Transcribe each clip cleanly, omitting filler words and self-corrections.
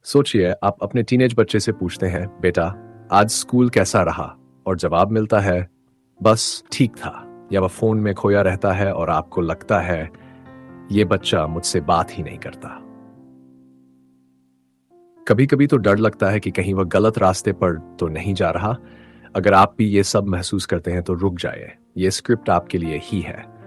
सोचिए आप अपने टीनेज बच्चे से पूछते हैं, बेटा आज स्कूल कैसा रहा? और जवाब मिलता है, बस ठीक था। या वह फोन में खोया रहता है और आपको लगता है ये बच्चा मुझसे बात ही नहीं करता। कभी कभी तो डर लगता है कि कहीं वह गलत रास्ते पर तो नहीं जा रहा। अगर आप भी ये सब महसूस करते हैं तो रुक जाइए, ये स्क्रिप्ट आपके लिए ही है।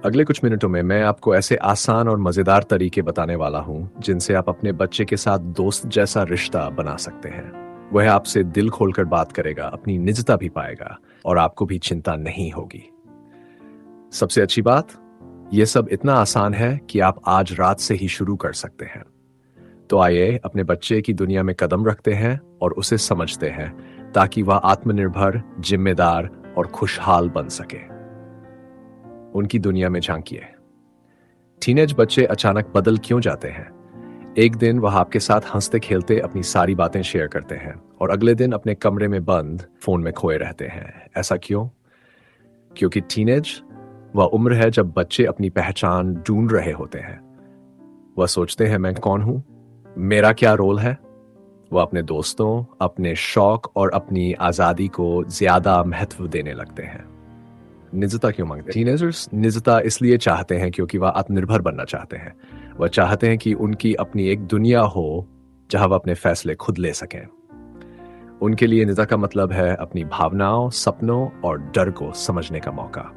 अगले कुछ मिनटों में मैं आपको ऐसे आसान और मजेदार तरीके बताने वाला हूं जिनसे आप अपने बच्चे के साथ दोस्त जैसा रिश्ता बना सकते हैं। वह आपसे दिल खोलकर बात करेगा, अपनी निजता भी पाएगा और आपको भी चिंता नहीं होगी। सबसे अच्छी बात, यह सब इतना आसान है कि आप आज रात से ही शुरू कर सकते हैं। तो आइए अपने बच्चे की दुनिया में कदम रखते हैं और उसे समझते हैं ताकि वह आत्मनिर्भर, जिम्मेदार और खुशहाल बन सके। उनकी दुनिया में झांकिए। टीनेज बच्चे अचानक बदल क्यों जाते हैं? एक दिन वह आपके साथ हंसते खेलते अपनी सारी बातें शेयर करते हैं और अगले दिन अपने कमरे में बंद फोन में खोए रहते हैं। ऐसा क्यों? क्योंकि टीनेज वह उम्र है जब बच्चे अपनी पहचान ढूंढ रहे होते हैं। वह सोचते हैं, मैं कौन हूं, मेरा क्या रोल है। वह अपने दोस्तों, अपने शौक और अपनी आजादी को ज्यादा महत्व देने लगते हैं। निजता क्यों मांगते हैं? टीनेजर्स निजता इसलिए चाहते हैं क्योंकि वह आत्मनिर्भर बनना चाहते हैं। वह चाहते हैं कि उनकी अपनी एक दुनिया हो जहां वह अपने फैसले खुद ले सकें। उनके लिए निजता का मतलब है अपनी भावनाओं, सपनों और डर को समझने का मौका।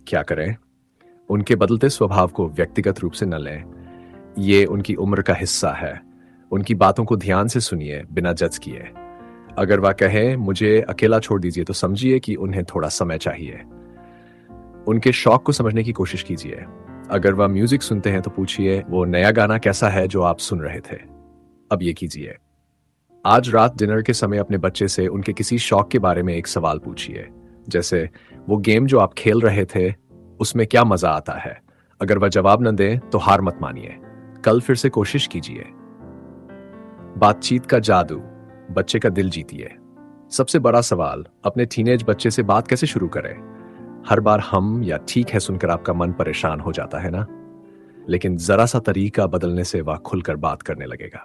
क्या करें? उनके बदलते स्वभाव को व्यक्तिगत रूप से न लें। ये उनकी उम्र का हिस्सा है। उनकी बातों को ध्यान से सुनिए, बिना जज किए। अगर वह कहें मुझे अकेला छोड़ दीजिए तो समझिए कि उन्हें थोड़ा समय चाहिए। उनके शौक को समझने की कोशिश कीजिए। अगर वह म्यूजिक सुनते हैं तो पूछिए, वो नया गाना कैसा है जो आप सुन रहे थे? अब ये कीजिए। आज रात डिनर के समय अपने बच्चे से उनके किसी शौक के बारे में एक सवाल पूछिए, जैसे वो गेम जो आप खेल रहे थे उसमें क्या मजा आता है? अगर वह जवाब न दे तो हार मत मानिए, कल फिर से कोशिश कीजिए। बातचीत का जादू, बच्चे का दिल जीतिए। सबसे बड़ा सवाल, अपने टीनेज बच्चे से बात कैसे शुरू करें? हर बार हम या ठीक है सुनकर आपका मन परेशान हो जाता है ना? लेकिन जरा सा तरीका बदलने से वह खुलकर बात करने लगेगा।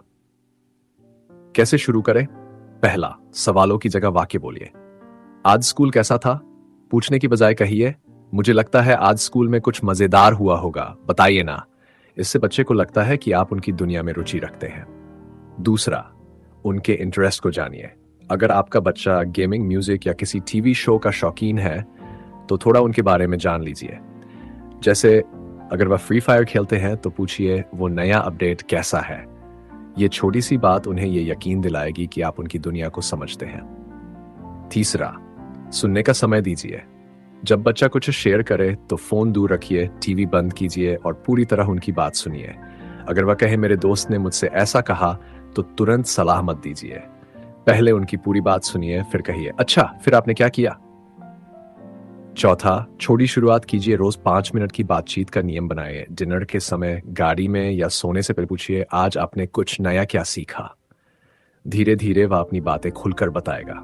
कैसे शुरू करें? पहला, सवालों की जगह वाक्य बोलिए। आज स्कूल कैसा था? पूछने की बजाय कहिए, मुझे लगता है आज स्कूल में कुछ मजेदार हुआ होगा, बताइए ना। इससे बच्चे को लगता है कि आप उनकी दुनिया में रुचि रखते हैं। दूसरा, उनके इंटरेस्ट को जानिए। अगर आपका बच्चा गेमिंग, म्यूजिक या किसी टीवी शो का शौकीन है तो थोड़ा उनके बारे में जान लीजिए। जैसे अगर वह फ्री फायर खेलते हैं तो पूछिए वो नया अपडेट कैसा है। ये छोटी सी बात उन्हें ये यकीन दिलाएगी कि आप उनकी दुनिया को समझते हैं। तीसरा, सुनने का समय दीजिए। जब बच्चा कुछ शेयर करे तो फोन दूर रखिए, टीवी बंद कीजिए और पूरी तरह उनकी बात सुनिए। अगर वह कहे मेरे दोस्त ने मुझसे ऐसा कहा तो तुरंत सलाह मत दीजिए। पहले उनकी पूरी बात सुनिए, फिर कहिए, अच्छा फिर आपने क्या किया? चौथा, छोटी शुरुआत कीजिए। रोज 5 मिनट की बातचीत का नियम बनाइए। डिनर के समय, गाड़ी में या सोने से पहले पूछिए, आज आपने कुछ नया क्या सीखा? धीरे धीरे वह अपनी बातें खुलकर बताएगा।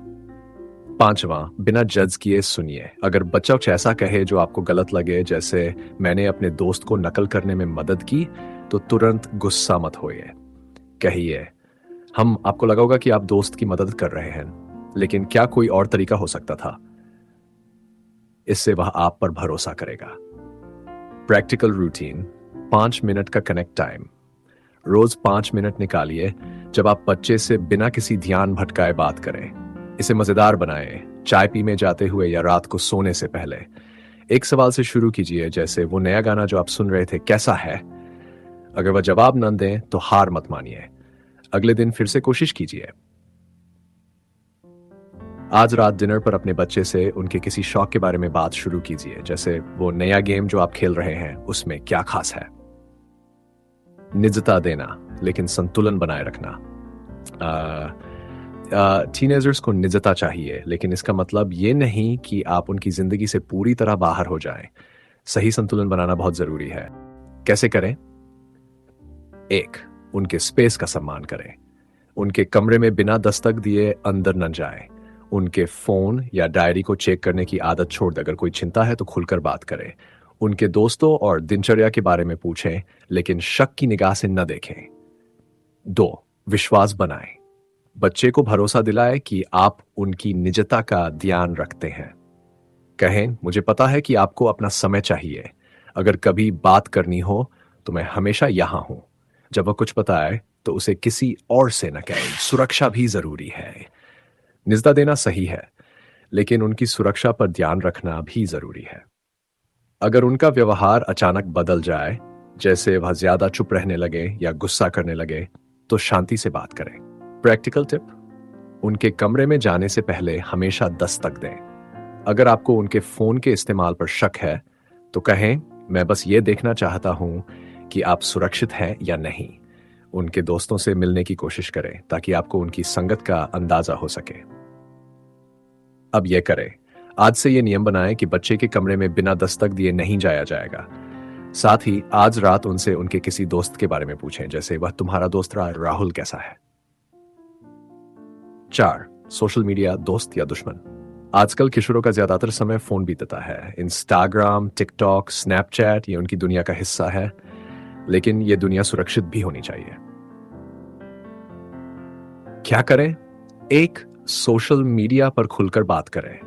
पांचवा, बिना जज किए सुनिए। अगर बच्चा कुछ ऐसा कहे जो आपको गलत लगे, जैसे मैंने अपने दोस्त को नकल करने में मदद की, तो तुरंत गुस्सा मत होइए। कहिए, हम आपको लगा होगा कि आप दोस्त की मदद कर रहे हैं, लेकिन क्या कोई और तरीका हो सकता था? इससे वह आप पर भरोसा करेगा। प्रैक्टिकल रूटीन, 5 मिनट का कनेक्ट टाइम। रोज 5 मिनट निकालिए जब आप बच्चे से बिना किसी ध्यान भटकाए बात करें। इसे मजेदार बनाएं, चाय पीने जाते हुए या रात को सोने से पहले। एक सवाल से शुरू कीजिए, जैसे वो नया गाना जो आप सुन रहे थे कैसा है? अगर वह जवाब न दें तो हार मत मानिए, अगले दिन फिर से कोशिश कीजिए। आज रात डिनर पर अपने बच्चे से उनके किसी शौक के बारे में बात शुरू कीजिए, जैसे वो नया गेम जो आप खेल रहे हैं उसमें क्या खास है। निजता देना लेकिन संतुलन बनाए रखना। टीनेजर्स को निजता चाहिए, लेकिन इसका मतलब ये नहीं कि आप उनकी जिंदगी से पूरी तरह बाहर हो जाएं। सही संतुलन बनाना बहुत जरूरी है। कैसे करें? एक, उनके स्पेस का सम्मान करें। उनके कमरे में बिना दस्तक दिए अंदर न जाएं। उनके फोन या डायरी को चेक करने की आदत छोड़ दें। अगर कोई चिंता है तो खुलकर बात करें। उनके दोस्तों और दिनचर्या के बारे में पूछें, लेकिन शक की निगाह से न देखें। 2. विश्वास बनाएं। बच्चे को भरोसा दिलाएं कि आप उनकी निजता का ध्यान रखते हैं। कहें, मुझे पता है कि आपको अपना समय चाहिए। अगर कभी बात करनी हो तो मैं हमेशा यहां हूं। जब वह कुछ बताए तो उसे किसी और से न कहें। सुरक्षा भी जरूरी है। निजता देना सही है, लेकिन उनकी सुरक्षा पर ध्यान रखना भी जरूरी है। अगर उनका व्यवहार अचानक बदल जाए, जैसे वह ज्यादा चुप रहने लगे या गुस्सा करने लगे, तो शांति से बात करें। प्रैक्टिकल टिप: उनके कमरे में जाने से पहले हमेशा दस्तक दें। अगर आपको उनके फोन के इस्तेमाल पर शक है तो कहें, मैं बस ये देखना चाहता हूं कि आप सुरक्षित हैं या नहीं। उनके दोस्तों से मिलने की कोशिश करें ताकि आपको उनकी संगत का अंदाजा हो सके। अब यह करें, आज से यह नियम बनाएं कि बच्चे के कमरे में बिना दस्तक दिए नहीं जाया जाएगा। साथ ही आज रात उनसे उनके किसी दोस्त के बारे में पूछें, जैसे वह तुम्हारा दोस्त राहुल कैसा है। 4. सोशल मीडिया दोस्त या दुश्मन। आजकल किशोरों का ज्यादातर समय फोन बीतता है। इंस्टाग्राम, टिकटॉक, स्नैपचैट ये उनकी दुनिया का हिस्सा है, लेकिन ये दुनिया सुरक्षित भी होनी चाहिए। क्या करें? 1. सोशल मीडिया पर खुलकर बात करें।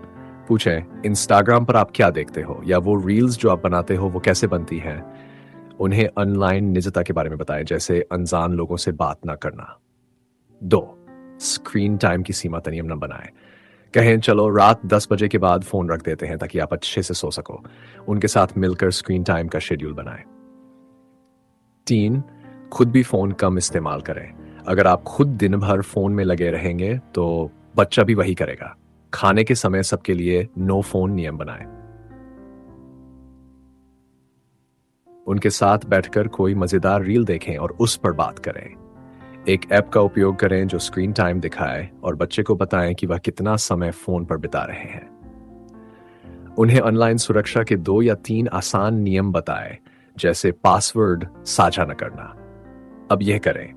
पूछें, इंस्टाग्राम पर आप क्या देखते हो, या वो रील्स जो आप बनाते हो वो कैसे बनती हैं। उन्हें ऑनलाइन निजता के बारे में बताएं, जैसे अनजान लोगों से बात ना करना। 2. स्क्रीन टाइम की सीमा तय न बनाएं। कहें, चलो रात 10 बजे के बाद फोन रख देते हैं ताकि आप अच्छे से सो सको। उनके साथ मिलकर स्क्रीन टाइम का शेड्यूल बनाएं। 3. खुद भी फोन कम इस्तेमाल करें। अगर आप खुद दिन भर फोन में लगे रहेंगे तो बच्चा भी वही करेगा। खाने के समय सबके लिए नो फोन नियम बनाएं। उनके साथ बैठकर कोई मजेदार रील देखें और उस पर बात करें। एक ऐप का उपयोग करें जो स्क्रीन टाइम दिखाए और बच्चे को बताएं कि वह कितना समय फोन पर बिता रहे हैं। उन्हें ऑनलाइन सुरक्षा के 2 या 3 आसान नियम बताएं, जैसे पासवर्ड साझा न करना। अब यह करें,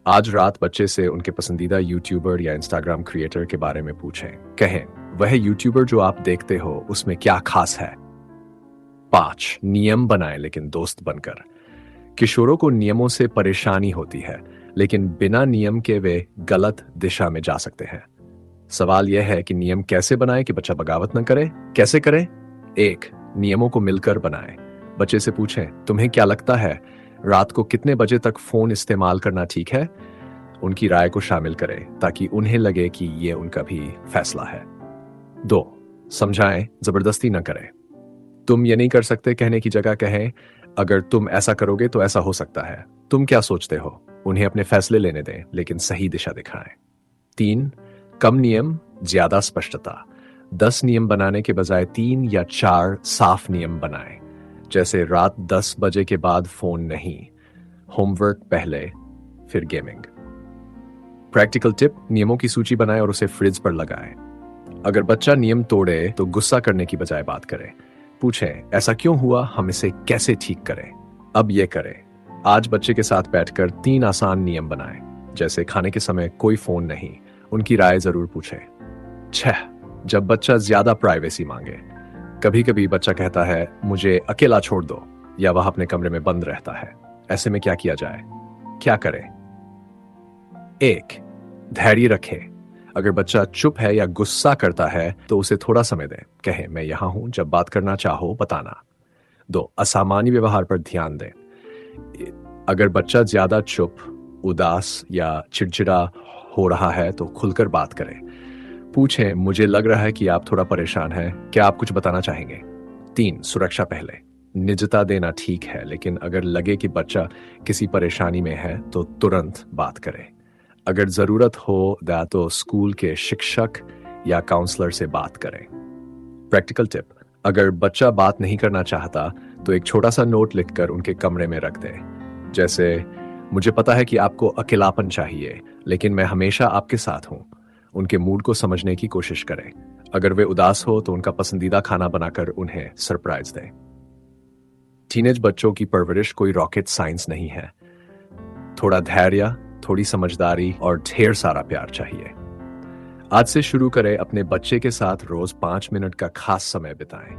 आज रात बच्चे से उनके पसंदीदा यूट्यूबर या इंस्टाग्राम क्रिएटर के बारे में पूछें। कहें, वह यूट्यूबर जो आप देखते हो उसमें क्या खास है। 5. नियम बनाएं लेकिन दोस्त बनकर। किशोरों को नियमों से परेशानी होती है, लेकिन बिना नियम के वे गलत दिशा में जा सकते हैं। सवाल यह है कि नियम कैसे बनाएं कि बच्चा बगावत न करे। कैसे करें? 1. नियमों को मिलकर बनाएं। बच्चे से पूछें, तुम्हें क्या लगता है रात को कितने बजे तक फोन इस्तेमाल करना ठीक है। उनकी राय को शामिल करें ताकि उन्हें लगे कि यह उनका भी फैसला है। 2. समझाएं, जबरदस्ती न करें। तुम ये नहीं कर सकते कहने की जगह कहें, अगर तुम ऐसा करोगे तो ऐसा हो सकता है। तुम क्या सोचते हो? उन्हें अपने फैसले लेने दें, लेकिन सही दिशा दिखाएं। 3. कम नियम, ज्यादा स्पष्टता। 10 नियम बनाने के बजाय 3 या 4 साफ नियम बनाएं, जैसे रात 10 बजे के बाद फोन नहीं, होमवर्क पहले, फिर गेमिंग। प्रैक्टिकल टिप: नियमों की सूची बनाएं और उसे फ्रिज पर लगाएं। अगर बच्चा नियम तोड़े तो गुस्सा करने की बजाय बात करें। पूछें, ऐसा क्यों हुआ, हम इसे कैसे ठीक करें। अब यह करें, आज बच्चे के साथ बैठकर 3 आसान नियम बनाएं, जैसे खाने के समय कोई फोन नहीं। उनकी राय जरूर पूछें। 6. जब बच्चा ज्यादा प्राइवेसी मांगे। कभी कभी बच्चा कहता है, मुझे अकेला छोड़ दो, या वह अपने कमरे में बंद रहता है। ऐसे में क्या किया जाए? क्या करें? 1. धैर्य रखें। अगर बच्चा चुप है या गुस्सा करता है तो उसे थोड़ा समय दें। कहें, मैं यहां हूं, जब बात करना चाहो बताना। 2. असामान्य व्यवहार पर ध्यान दें। अगर बच्चा ज्यादा चुप, उदास या चिड़चिड़ा हो रहा है तो खुलकर बात करें। पूछें, मुझे लग रहा है कि आप थोड़ा परेशान हैं, क्या आप कुछ बताना चाहेंगे। 3. सुरक्षा पहले। निजता देना ठीक है, लेकिन अगर लगे कि बच्चा किसी परेशानी में है तो तुरंत बात करें। अगर जरूरत हो तो स्कूल के शिक्षक या काउंसलर से बात करें। प्रैक्टिकल टिप: अगर बच्चा बात नहीं करना चाहता तो एक छोटा सा नोट लिखकर उनके कमरे में रख दें, जैसे, मुझे पता है कि आपको अकेलापन चाहिए, लेकिन मैं हमेशा आपके साथ हूं। उनके मूड को समझने की कोशिश करें। अगर वे उदास हो तो उनका पसंदीदा खाना बनाकर उन्हें सरप्राइज दें। टीनेज बच्चों की परवरिश कोई रॉकेट साइंस नहीं है। थोड़ा धैर्य, थोड़ी समझदारी और ढेर सारा प्यार चाहिए। आज से शुरू करें, अपने बच्चे के साथ रोज 5 मिनट का खास समय बिताएं।